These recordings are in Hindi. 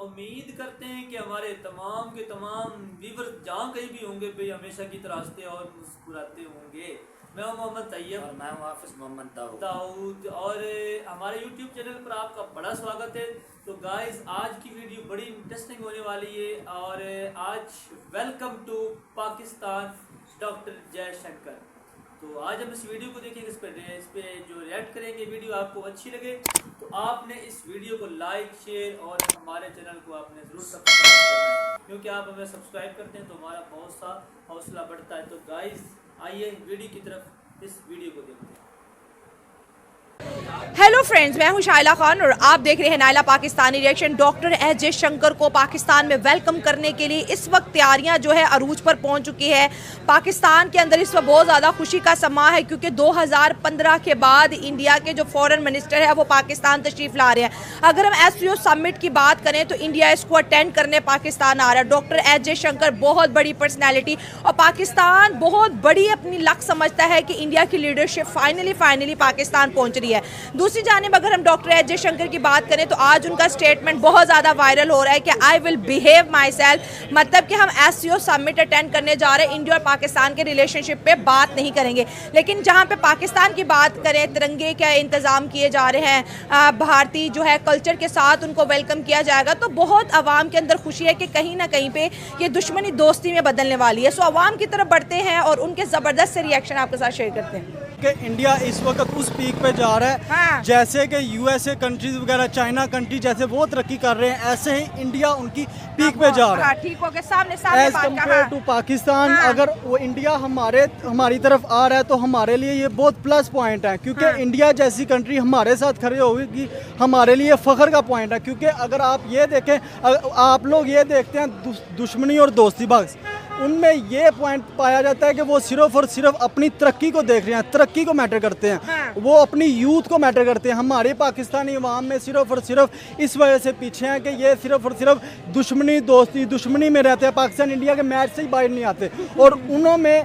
उम्मीद करते हैं कि हमारे तमाम के तमाम व्यूअर जहाँ कहीं भी होंगे भाई हमेशा की तरह हंसते और मुस्कुराते होंगे। मैं हूं मोहम्मद तैयब और मैं हूं हाफिज मोहम्मद दाऊद और हमारे यूट्यूब चैनल पर आपका बड़ा स्वागत है। तो गाइस आज की वीडियो बड़ी इंटरेस्टिंग होने वाली है और आज welcome to Pakistan doctor Jaishankar. तो आज हम इस वीडियो को देखेंगे, इस पे जो रिएक्ट करेंगे। वीडियो आपको अच्छी लगे तो आपने इस वीडियो को लाइक शेयर और हमारे चैनल को आपने ज़रूर सब्सक्राइब करना है, क्योंकि आप हमें सब्सक्राइब करते हैं तो हमारा बहुत सा हौसला बढ़ता है। तो गाइस आइए वीडियो की तरफ इस वीडियो को देखते हैं। हेलो फ्रेंड्स, मैं हूं शाइला खान और आप देख रहे हैं Naila Pakistani reaction. Doctor S Jaishankar को पाकिस्तान में वेलकम करने के लिए इस वक्त तैयारियां जो है अरूज पर पहुंच चुकी है। पाकिस्तान के अंदर इस वक्त बहुत ज़्यादा खुशी का समा है, क्योंकि 2015 के बाद इंडिया के जो फॉरेन मिनिस्टर है वो पाकिस्तान तशरीफ़ ला रहे हैं। अगर हम SCO समिट की बात करें तो इंडिया इसको अटेंड करने पाकिस्तान आ रहा है। डॉक्टर एस जयशंकर बहुत बड़ी पर्सनैलिटी और पाकिस्तान बहुत बड़ी अपनी लक समझता है कि इंडिया की लीडरशिप फाइनली पाकिस्तान पहुँच रही है। दूसरी जानिब अगर हम डॉक्टर एस जयशंकर की बात करें तो आज उनका स्टेटमेंट बहुत ज़्यादा वायरल हो रहा है कि I will behave my self, मतलब कि हम SCO समिट अटेंड करने जा रहे हैं, इंडिया और पाकिस्तान के रिलेशनशिप पे बात नहीं करेंगे। लेकिन जहाँ पे पाकिस्तान की बात करें, तिरंगे का इंतज़ाम किए जा रहे हैं, भारतीय जो है कल्चर के साथ उनको वेलकम किया जाएगा, तो बहुत आवाम के अंदर खुशी है कि कहीं ना कहीं पे ये दुश्मनी दोस्ती में बदलने वाली है। सो आवाम की तरफ बढ़ते हैं और उनके ज़बरदस्त से रिएक्शन आपके साथ शेयर करते हैं। कि इंडिया इस वक्त उस पीक पे जा रहा है। हाँ। जैसे कि USA कंट्रीज वगैरह, चाइना कंट्री जैसे वो तरक्की कर रहे हैं, ऐसे ही इंडिया उनकी पीक पे जा रहा है। ठीक हो गया, सामने एज कम्पेयर टू पाकिस्तान। हाँ। अगर वो इंडिया हमारी तरफ आ रहा है तो हमारे लिए ये बहुत प्लस पॉइंट है, क्योंकि इंडिया जैसी कंट्री हमारे साथ खड़े होगी हमारे लिए फ़ख्र का पॉइंट है। क्योंकि अगर आप ये देखें, आप लोग ये देखते हैं दुश्मनी और दोस्ती बख्श, उनमें ये पॉइंट पाया जाता है कि वो सिर्फ और सिर्फ अपनी तरक्की को देख रहे हैं, तरक्की को मैटर करते हैं। हाँ। वो अपनी यूथ को मैटर करते हैं। हमारे पाकिस्तानी अवाम में सिर्फ और सिर्फ इस वजह से पीछे हैं कि ये सिर्फ और सिर्फ दुश्मनी में रहते हैं। पाकिस्तान इंडिया के मैच से ही बाहर नहीं आते और उन्होंने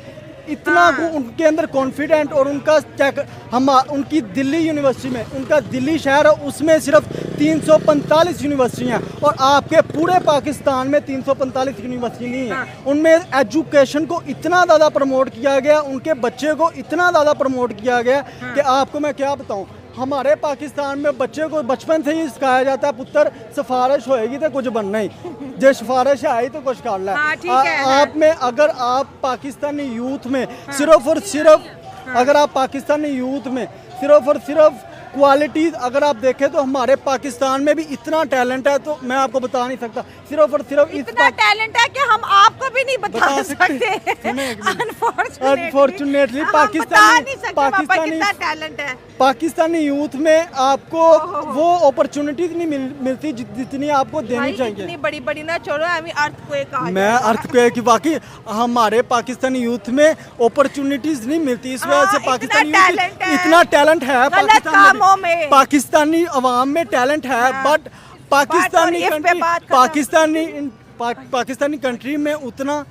इतना उनके अंदर कॉन्फिडेंट और उनकी दिल्ली यूनिवर्सिटी में, उनका दिल्ली शहर है, उसमें सिर्फ 345 यूनिवर्सिटी हैं और आपके पूरे पाकिस्तान में 345 यूनिवर्सिटी नहीं है। उनमें एजुकेशन को इतना ज़्यादा प्रमोट किया गया, उनके बच्चे को इतना ज़्यादा प्रमोट किया गया कि आपको मैं क्या बताऊं। हमारे पाकिस्तान में बच्चे को बचपन से ही सिखाया जाता है, पुत्र सिफारिश होएगी तो कुछ बनना ही, जो सिफारिश आई तो कुछ कर ला। आप में अगर आप पाकिस्तानी यूथ में सिर्फ और सिर्फ अगर आप पाकिस्तानी यूथ में सिर्फ और सिर्फ क्वालिटीज अगर आप देखें तो हमारे पाकिस्तान में भी इतना टैलेंट है, तो मैं आपको बता नहीं सकता। सिर्फ और सिर्फ इतना टैलेंट है कि हम आपको भी नहीं बता सकते। अनफॉर्चुनेटली पाकिस्तानी यूथ में आपको वो अपॉर्चुनिटीज नहीं मिलती जितनी आपको देनी चाहिए। इतनी बड़ी बड़ी ना छोड़ो, मैं अर्थक्वेक की बाकी हमारे पाकिस्तानी यूथ में अपॉर्चुनिटीज नहीं मिलती, इस वजह से पाकिस्तानी यूथ इतना टैलेंट है। पाकिस्तानी अवाम में टैलेंट है, बट पाकिस्तानी कंट्री में उतना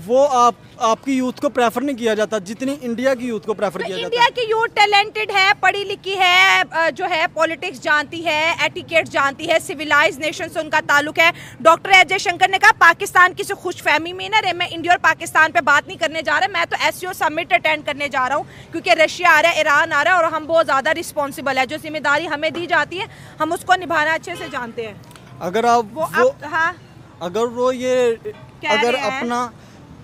वो आपकी यूथ को प्रेफर नहीं किया जाता जितनी इंडिया की यूथ को प्रेफर किया जाता है। इंडिया की यूथ टैलेंटेड है, पढ़ी लिखी है, जो है पॉलिटिक्स जानती है, एटिकेट जानती है, सिविलाइज नेशन से उनका ताल्लुक है। डॉक्टर एस जयशंकर ने कहा पाकिस्तान किसी खुशफहमी में ना रहे, मैं इंडिया और पाकिस्तान पे बात नहीं करने जा रहा, मैं तो SCO समिट अटेंड करने जा रहा हूँ, क्योंकि रशिया आ रहा है, ईरान आ रहा है और हम बहुत ज़्यादा रिस्पॉन्सिबल है। जो जिम्मेदारी हमें दी जाती है हम उसको निभाना अच्छे से जानते हैं। अगर अगर अपना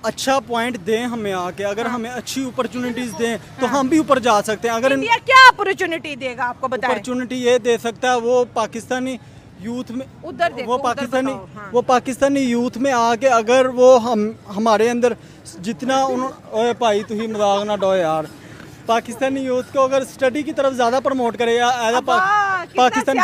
अच्छा पॉइंट दें हमें आके, अगर हमें अच्छी अपॉर्चुनिटीज दें तो हम भी ऊपर जा सकते हैं। अगर इंडिया क्या अपॉर्चुनिटी देगा आपको बताएं? अपॉर्चुनिटी ये दे सकता है, वो पाकिस्तानी यूथ में वो पाकिस्तानी यूथ में आके अगर वो हमारे अंदर जितना ओए भाई तुम मजाक ना डो यार, पाकिस्तानी यूथ को अगर स्टडी की तरफ ज्यादा प्रमोट करे या पाकिस्तान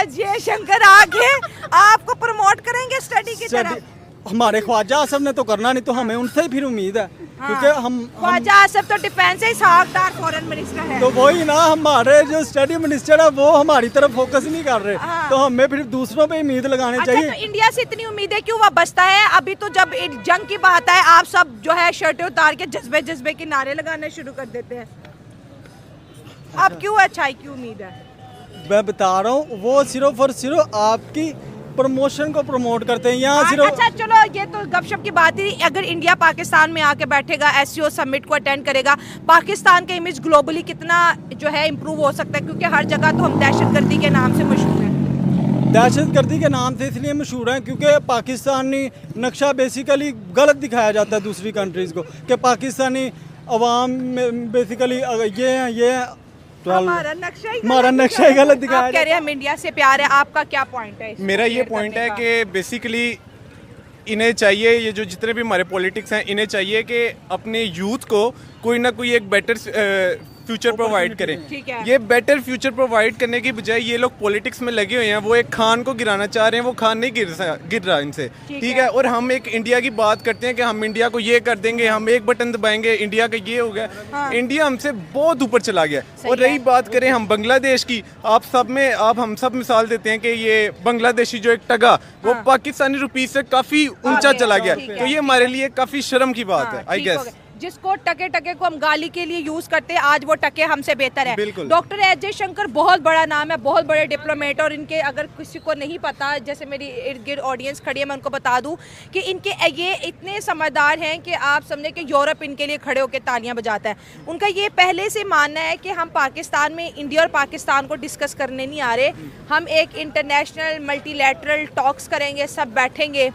जयशंकर आगे आपको प्रमोट करेंगे स्टडी की तरफ। हमारे ख्वाजा आसफ ने तो करना नहीं, तो हमें उनसे ही फिर उम्मीद है। क्योंकि ख्वाजा आसफ तो डिफेंस से साखदार फॉरेन मिनिस्टर है, तो वही ना, हमारे जो स्टडी मिनिस्टर है वो हमारी तरफ फोकस नहीं कर रहे, तो हमें फिर दूसरों पे उम्मीद लगानी चाहिए। तो इंडिया से इतनी उम्मीदें क्यों वाबस्ता है? अभी तो जब जंग की बात है आप सब जो है शर्टें उतार के जज्बे के नारे लगाने शुरू कर देते हैं। अब क्यों अच्छाई की उम्मीद है? मैं बता रहा हूँ, वो सिर्फ और सिर्फ आपकी प्रमोशन को प्रमोट करते हैं यहाँ सिर्फ। अच्छा चलो ये तो गपशप की बात ही। अगर इंडिया पाकिस्तान में आके बैठेगा, एससीओ समिट को अटेंड करेगा, पाकिस्तान का इमेज ग्लोबली कितना जो है इम्प्रूव हो सकता है? क्योंकि हर जगह तो हम दहशतगर्दी के नाम से मशहूर हैं। दहशतगर्दी के नाम से इसलिए मशहूर हैं क्योंकि पाकिस्तानी नक्शा बेसिकली गलत दिखाया जाता है दूसरी कंट्रीज़ को, कि पाकिस्तानी अवाम में बेसिकली ये है तो हमारा नक्शा ही गलत दिखाया। आप कह रहे हैं हम इंडिया से प्यार है, आपका क्या पॉइंट है? मेरा ये पॉइंट है कि बेसिकली इन्हें चाहिए, ये जो जितने भी हमारे पॉलिटिक्स हैं, इन्हें चाहिए कि अपने यूथ को कोई ना कोई एक बेटर फ्यूचर प्रोवाइड करें। ठीक है। ये बेटर फ्यूचर प्रोवाइड करने की बजाय ये लोग पॉलिटिक्स में लगे हुए हैं। वो एक खान को गिराना चाह रहे हैं, वो खान नहीं गिर रहा इनसे। ठीक है। और हम एक इंडिया की बात करते हैं कि हम इंडिया को ये कर देंगे, हम एक बटन दबाएंगे, इंडिया का ये हो गया। हाँ। इंडिया हमसे बहुत ऊपर चला गया। और रही बात करें हम बांग्लादेश की, आप हम सब मिसाल देते हैं कि ये बांग्लादेशी जो एक टगा वो पाकिस्तानी रुपीस से काफी ऊंचा चला गया। तो ये हमारे लिए काफी शर्म की बात है। आई गेस जिसको टके टके को हम गाली के लिए यूज करते हैं, आज वो टके हमसे बेहतर है। बिल्कुल। डॉक्टर एस जयशंकर बहुत बड़ा नाम है, बहुत बड़े डिप्लोमेट। और इनके अगर किसी को नहीं पता, जैसे मेरी इर्द गिर्द ऑडियंस खड़ी है, मैं उनको बता दूं कि इनके ये इतने समझदार हैं कि आप समझे कि यूरोप इनके लिए खड़े होकर तालियां बजाता है। उनका ये पहले से मानना है कि हम पाकिस्तान में इंडिया और पाकिस्तान को डिस्कस करने नहीं आ रहे, हम एक इंटरनेशनल मल्टीलैटरल टॉक्स करेंगे, सब बैठेंगे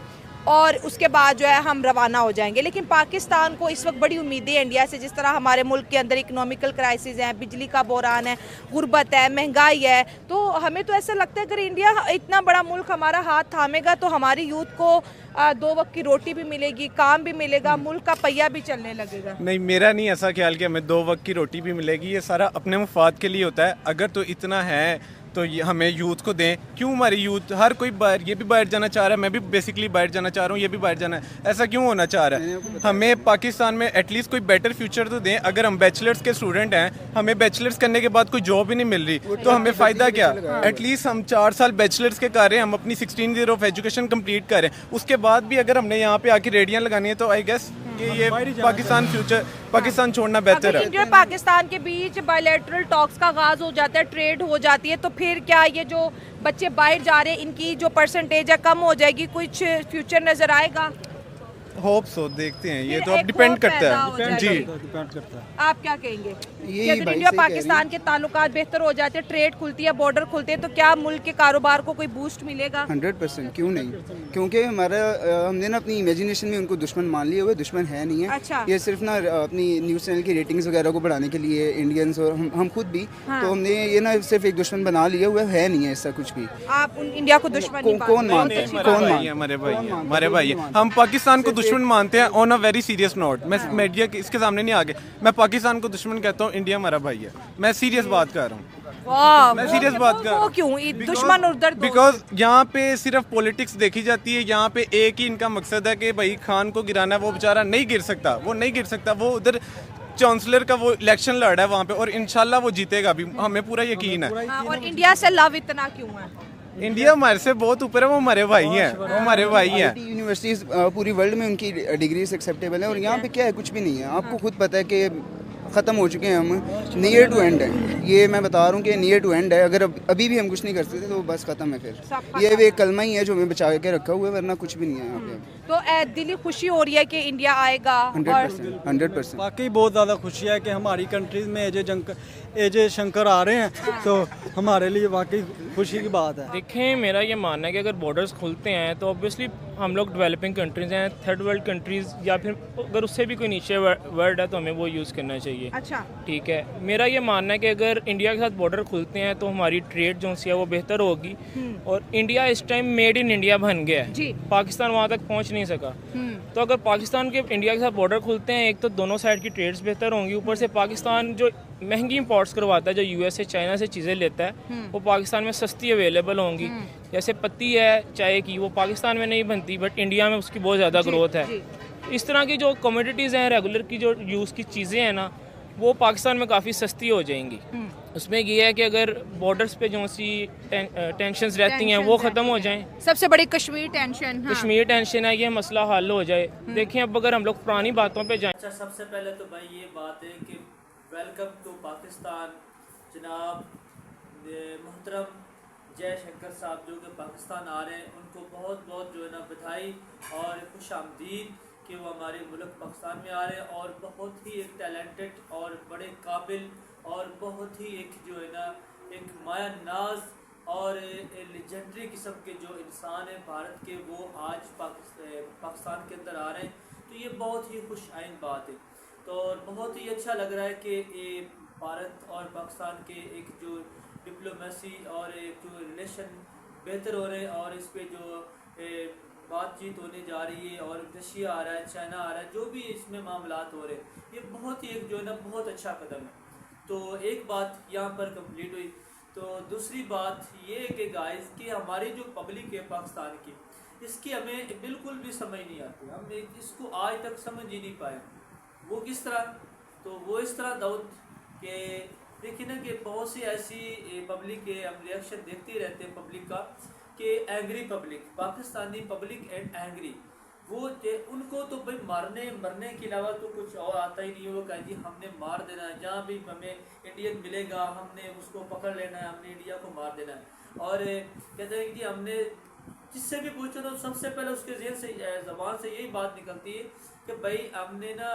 और उसके बाद जो है हम रवाना हो जाएंगे। लेकिन पाकिस्तान को इस वक्त बड़ी उम्मीदें हैं इंडिया से। जिस तरह हमारे मुल्क के अंदर इकोनॉमिकल क्राइसिस है, बिजली का बहरान है, गुर्बत है, महंगाई है, तो हमें तो ऐसा लगता है अगर इंडिया इतना बड़ा मुल्क हमारा हाथ थामेगा तो हमारी यूथ को 2 वक्त की रोटी भी मिलेगी, काम भी मिलेगा, मुल्क का पहिया भी चलने लगेगा। नहीं, मेरा नहीं ऐसा ख्याल कि हमें 2 वक्त की रोटी भी मिलेगी। ये सारा अपने मुफाद के लिए होता है। अगर तो इतना है तो ये हमें यूथ को दें। क्यों हमारी यूथ, हर कोई बाहर, ये भी बाहर जाना चाह रहा है, मैं भी बेसिकली बाहर जाना चाह रहा हूँ, ये भी बाहर जाना है, ऐसा क्यों होना चाह रहा है? हमें पाकिस्तान में एटलीस्ट कोई बेटर फ्यूचर तो दें। अगर हम बैचलर्स के स्टूडेंट हैं, हमें बैचलर्स करने के बाद कोई जॉब ही नहीं मिल रही, तो हमें फ़ायदा क्या? एटलीस्ट हम 4 साल बैचलर्स के कर रहे हैं, हम अपनी 16 ईयर ऑफ एजुकेशन कंप्लीट कर रहे हैं। उसके बाद भी अगर हमने यहाँ पे आके रेडियाँ लगानी है तो आई गेस कि ये पाकिस्तान छोड़ना बेहतर है। इंडिया और पाकिस्तान के बीच बायलैटरल टॉक्स का आगाज हो जाता है, ट्रेड हो जाती है, तो फिर क्या ये जो बच्चे बाहर जा रहे हैं इनकी जो परसेंटेज है कम हो जाएगी? कुछ फ्यूचर नजर आएगा? होप सो, देखते हैं। ये तो अब डिपेंड करता है। जी, आप क्या कहेंगे कि अगर इंडिया पाकिस्तान के ताल्लुकात बेहतर हो जाते हैं, ट्रेड खुलती है, बॉर्डर खुलते हैं, तो क्या मुल्क के कारोबार को कोई बूस्ट मिलेगा? 100%, क्यों नहीं? क्योंकि हमने ना अपनी इमेजिनेशन में उनको दुश्मन मान लिया हुआ, दुश्मन है नहीं है। अच्छा। ये सिर्फ ना अपनी न्यूज़ चैनल की रेटिंग्स वगैरह को बढ़ाने के लिए इंडियंस और हम खुद भी, तो हमने ये ना सिर्फ एक दुश्मन बना लिया हुआ है नहीं है ऐसा कुछ भी। आप इंडिया को दुश्मन नहीं कौन मानता है? कौन मानता है? हमारे भाई है। हम पाकिस्तान को दुश्मन मानते हैं on a very serious note. मैं मीडिया के इसके सामने नहीं आगे, मैं पाकिस्तान को दुश्मन कहता हूँ, इंडिया हमारा भाई है। मैं सीरियस बात कर रहा हूँ। मैं सीरियस बात कर रहा हूँ। क्यों दुश्मन उधर? बिकॉज यहाँ पे सिर्फ पॉलिटिक्स देखी जाती है। यहाँ पे एक ही इनका मकसद है कि भाई खान को गिराना है। वो बेचारा नहीं गिर सकता, वो नहीं गिर सकता। वो उधर चांसलर का वो इलेक्शन लड़ रहा है वहाँ पे, और इंशाल्लाह वो जीतेगा भी, हमें पूरा यकीन है। और इंडिया से लव इतना क्यों है? इंडिया हमारे से बहुत ऊपर है, वो हमारे भाई हैं, वो हमारे भाई हैं। यूनिवर्सिटीज़ पूरी वर्ल्ड में उनकी डिग्रीज एक्सेप्टेबल है, और यहाँ पे क्या है, कुछ भी नहीं है। आपको खुद पता है कि ख़त्म हो चुके हैं हम, नियर टू एंड है। ये मैं बता रहा हूँ कि नियर टू एंड है। अगर अभी भी हम कुछ नहीं कर सकते तो बस ख़त्म है। फिर ये एक कलमा ही है जो हमें बचा के रखा हुआ है, वरना कुछ भी नहीं है यहाँ पे। तो दिली खुशी हो रही है कि इंडिया आएगा। 100%। वाकई बहुत ज़्यादा खुशी है कि हमारी कंट्रीज़ में एजे शंकर आ रहे हैं, तो हमारे लिए वाकई खुशी की बात है। देखें, मेरा ये मानना है कि अगर बॉर्डर्स खुलते हैं तो ऑब्वियसली हम लोग डेवलपिंग कंट्रीज़ हैं, थर्ड वर्ल्ड कंट्रीज़, या फिर अगर उससे भी कोई नीचे वर्ड है तो हमें वो यूज़ करना चाहिए। अच्छा, ठीक है। मेरा ये मानना है कि अगर इंडिया के साथ बॉर्डर खुलते हैं तो हमारी ट्रेड जो सी है वो बेहतर होगी। और इंडिया इस टाइम मेड इन इंडिया बन गया है, पाकिस्तान वहाँ तक पहुँच नहीं सका। तो अगर पाकिस्तान के इंडिया के साथ बॉर्डर खुलते हैं, एक तो दोनों साइड की ट्रेड्स बेहतर होंगी, ऊपर से पाकिस्तान जो महंगी इंपोर्ट्स करवाता है, जो यूएस से चाइना से चीज़ें लेता है, वो पाकिस्तान में सस्ती अवेलेबल होंगी। जैसे पत्ती है चाय की, वो पाकिस्तान में नहीं बनती बट इंडिया में उसकी बहुत ज़्यादा ग्रोथ है। इस तरह की जो कमोडिटीज़ हैं, रेगुलर की जो यूज़ की चीज़ें हैं ना, वो पाकिस्तान में काफ़ी सस्ती हो जाएंगी। उसमें ये है कि अगर बॉर्डर्स पे जो सी टेंशन्स रहती हैं वो ख़त्म हो जाएं। सबसे बड़ी कश्मीर टेंशन, कश्मीर टेंशन है, ये मसला हल हो जाए। देखें, अब अगर हम लोग पुरानी बातों पे जाएं। अच्छा, सबसे पहले तो भाई ये बात है कि वेलकम टू पाकिस्तान जनाब मोहतरम जयशंकर साहब जो कि पाकिस्तान आ रहे हैं, उनको बहुत बहुत जो है ना बधाई और खुश आमदीद कि वो हमारे मुल्क पाकिस्तान में आ रहे हैं। और बहुत ही एक टैलेंटेड और बड़े काबिल और बहुत ही एक जो है ना एक माया नाज और लेजेंडरी किस्म के जो इंसान हैं भारत के, वो आज पाकिस्तान के अंदर आ रहे हैं। तो ये बहुत ही खुश आइन बात है। तो बहुत ही अच्छा लग रहा है कि ये भारत और पाकिस्तान के एक जो डिप्लोमेसी और एक जो रिलेशन बेहतर हो रहे हैं और इस पे जो बातचीत होने जा रही है और रशिया आ रहा है, चाइना आ रहा है, जो भी इसमें मामलात हो रहे हैं, ये बहुत ही एक जो है ना बहुत अच्छा कदम है। तो एक बात यहाँ पर कंप्लीट हुई। तो दूसरी बात ये है कि गाइस कि हमारी जो पब्लिक है पाकिस्तान की, इसकी हमें बिल्कुल भी समझ नहीं आती। हम इसको आज तक समझ ही नहीं पाए। वो किस तरह? तो वो इस तरह दाऊद कि देखिए ना कि बहुत सी ऐसी पब्लिक है, हम रिएक्शन देखते रहते हैं पब्लिक का कि angry public, Pakistani public and angry, वो उनको तो भाई मरने के अलावा तो कुछ और आता ही नहीं। वो कहे जी हमने मार देना है, जहाँ भी हमें इंडियन मिलेगा हमने उसको पकड़ लेना है, हमने इंडिया को मार देना है। और कहते हैं कि हमने जिससे भी पूछो तो सबसे पहले उसके जेल से ज़बान से यही बात निकलती है कि भाई हमने ना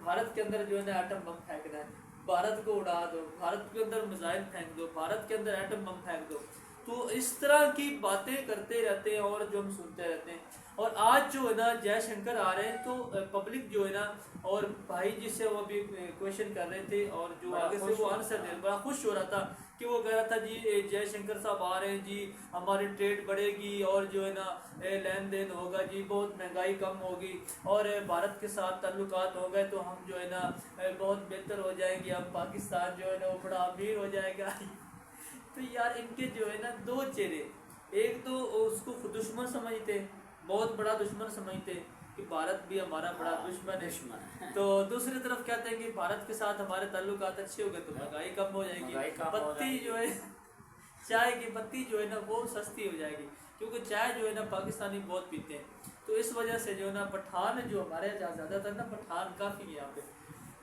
भारत के अंदर जो है ना एटम बम फेंकना है, भारत को उड़ा दो, भारत के अंदर मिसाइल फेंक दो, भारत के अंदर एटम बम फेंक दो। तो इस तरह की बातें करते रहते हैं और जो हम सुनते रहते हैं। और आज जो है ना जयशंकर आ रहे हैं तो पब्लिक जो है ना, और भाई जिससे वो अभी क्वेश्चन कर रहे थे और जो आगे से वो आंसर दे बड़ा खुश हो रहा था कि वो कह रहा था जी जयशंकर साहब आ रहे हैं जी, हमारी ट्रेड बढ़ेगी और जो है ना लेन देन होगा जी, बहुत महंगाई कम होगी और भारत के साथ ताल्लुकात हो गए तो हम जो है ना बहुत बेहतर हो जाएंगे, हम पाकिस्तान जो है ना वो बड़ा अमीर हो जाएगा। तो यार इनके जो है ना दो चेहरे, एक तो उसको दुश्मन समझते, बहुत बड़ा दुश्मन समझते कि भारत भी हमारा बड़ा दुश्मन है। तो दूसरी तरफ कहते हैं कि भारत के साथ हमारे ताल्लुकात अच्छे हो गए तो महंगाई कम हो जाएगी, पत्ती जो है चाय की पत्ती जो है ना वो सस्ती हो जाएगी, क्योंकि चाय जो है ना पाकिस्तानी बहुत पीते हैं। तो इस वजह से जो है ना पठान जो हमारे यहाँ ज़्यादातर ना पठान काफ़ी है यहाँ पे,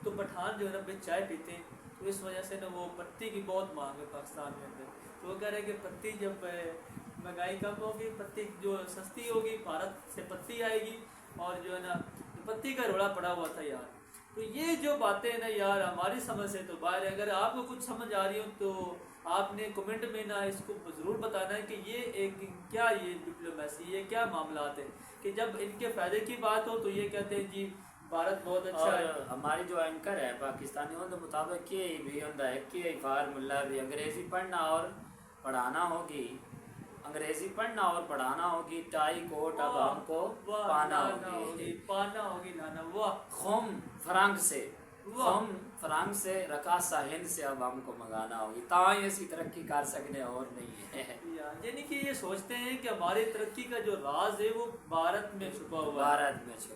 तो पठान जो है ना चाय पीते हैं। तो इस वजह से ना वो पत्ती की बहुत मांग है पाकिस्तान के अंदर। तो वो कह रहे हैं कि पत्ती जब महंगाई कम होगी, पत्ती जो सस्ती होगी, भारत से पत्ती आएगी और जो है ना पत्ती का रोड़ा पड़ा हुआ था यार। तो ये जो बातें हैं ना यार हमारी समझ से तो बाहर है। अगर आपको कुछ समझ आ रही हो तो आपने कमेंट में ना इसको ज़रूर बताना है कि ये एक क्या ये डिप्लोमेसी, ये क्या मामला है कि जब इनके फ़ायदे की बात हो तो ये कहते हैं जी भारत बहुत अच्छा है। हमारी जो एंकर है पाकिस्तानी उनके मुताबिक ये भी होता है कि फार्मूला भी अंग्रेज़ी पढ़ना और पढ़ाना होगी, अंग्रेज़ी पढ़ना और पढ़ाना होगी, टाई कोट अब हमको पाना होगी लाना। वाह खुम फ्रांक से रकासा हिंद से अब हमको मंगाना होगी, ताई ऐसी तरक्की कर सकने और नहीं है। यानी कि ये सोचते हैं कि हमारी तरक्की का जो राज है वो भारत में छुपा हुआ है।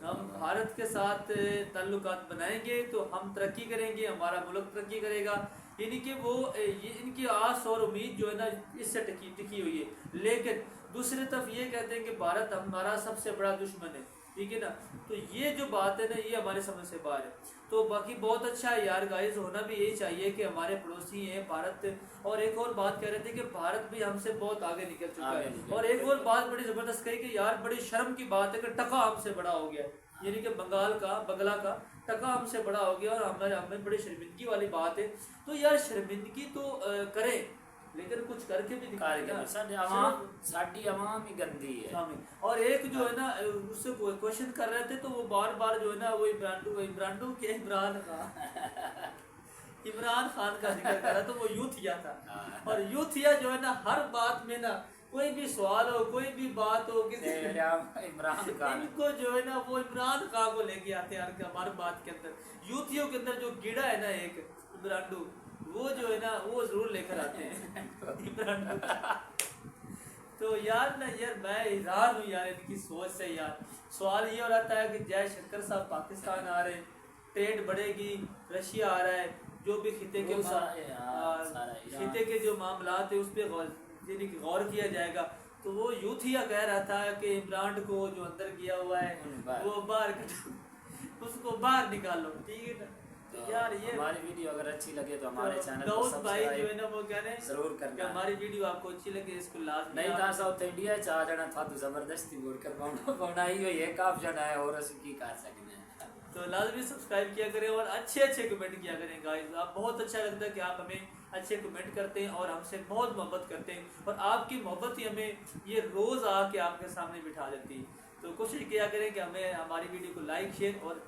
हम भारत के साथ ताल्लुकात बनाएंगे तो हम तरक्की करेंगे, हमारा मुल्क तरक्की करेगा। यानी कि वो ये इनकी आस और उम्मीद जो है ना इससे टिकी हुई है। लेकिन दूसरी तरफ ये कहते हैं कि भारत हमारा सबसे बड़ा दुश्मन है, ठीक है ना। तो ये जो बात है ना ये हमारे समझ से बाहर है। तो बाकी बहुत अच्छा है यार गाइस, होना भी यही चाहिए कि हमारे पड़ोसी हैं भारत। और एक और बात कह रहे थे कि भारत भी हमसे बहुत आगे निकल चुका है। और एक और बात बड़ी ज़बरदस्त कही कि यार बड़ी शर्म की बात है कि टका हमसे बड़ा हो गया, यानी कि बंगला का टका हमसे बड़ा हो गया और हमें बड़ी शर्मिंदगी वाली बात है। तो यार शर्मिंदगी तो करें लेकिन कुछ करके भी दिखाएगा। साडी अवाम ही गंदी है। और एक जो है ना उससे क्वेश्चन कर रहे थे तो वो बार जो है ना वो इमरान खान का जिक्र कर रहा था, वो यूथिया था। और यूथिया जो है ना हर बात में ना कोई भी सवाल हो, कोई भी बात हो, किसी इमरान खान इनको जो है ना वो इमरान खान को लेके आते हैं हर बात के अंदर। यूथियों के अंदर जो कीड़ा है ना एक इमरान, वो जो है ना वो जरूर लेकर आते हैं। तो यार ना यार मैं हैरान हूँ यार इनकी सोच से। यार सवाल ये हो रहा है कि जयशंकर साहब पाकिस्तान आ रहे हैं, ट्रेड बढ़ेगी, रशिया आ रहा है, जो भी खिते के जो मामलात है उस पर गौर किया जाएगा। तो वो यूथिया कह रहा था कि इमरान को जो अंदर किया हुआ है वो बाहर उसको बाहर निकालो, ठीक है ना। यार ये हमारी वीडियो अगर अच्छी लगे तो हमारे चैनल को दाऊद भाई जो है सब्सक्राइब ना वो कह रहे हैं जरूर कि करना। हमारी वीडियो आपको अच्छी लगे इसको लाजमी नहीं आप- था साउथ इंडिया चा जाना था तो जबरदस्ती बोल कर बनाई हुई एक ऑप्शन है और असं की कर सकते हैं। तो लाजमी सब्सक्राइब किया करें और अच्छे अच्छे कमेंट किया करें गाइस। आप बहुत अच्छा लगता है कि आप हमें अच्छे कमेंट करते हैं और हमसे बहुत मोहब्बत करते हैं और आपकी मोहब्बत ही हमें ये रोज़ आके आपके सामने बिठा देती है। तो कोशिश किया करें कि हमें हमारी वीडियो को लाइक शेयर और